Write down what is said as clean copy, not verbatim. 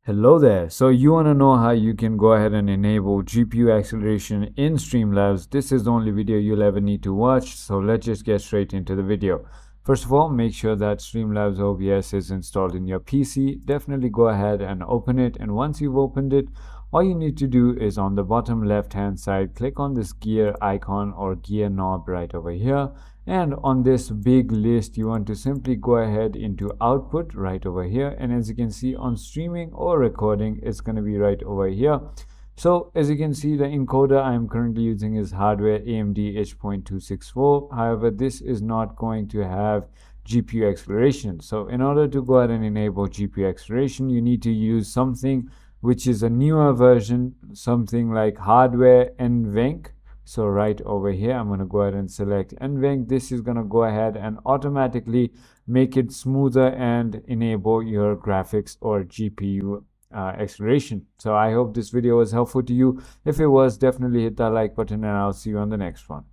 Hello there. So you want to know how you can go ahead and enable GPU acceleration in Streamlabs. This is the only video you'll ever need to watch. So let's just get straight into the video. First of all, make sure that Streamlabs OBS is installed in your PC. Definitely go ahead and open it. And once you've opened it, all you need to do is on the bottom left hand side, click on this gear icon or gear knob right over here. And on this big list, you want to simply go ahead into output right over here. And as you can see on streaming or recording, it's going to be right over here. So as you can see, the encoder I'm currently using is hardware AMD H.264. However, this is not going to have GPU acceleration. So in order to go ahead and enable GPU acceleration, you need to use something which is a newer version, something like hardware NVENC. So right over here, I'm going to go ahead and select NVENC. This is going to go ahead and automatically make it smoother and enable your graphics or GPU acceleration. So I hope this video was helpful to you. If it was, definitely hit that like button and I'll see you on the next one.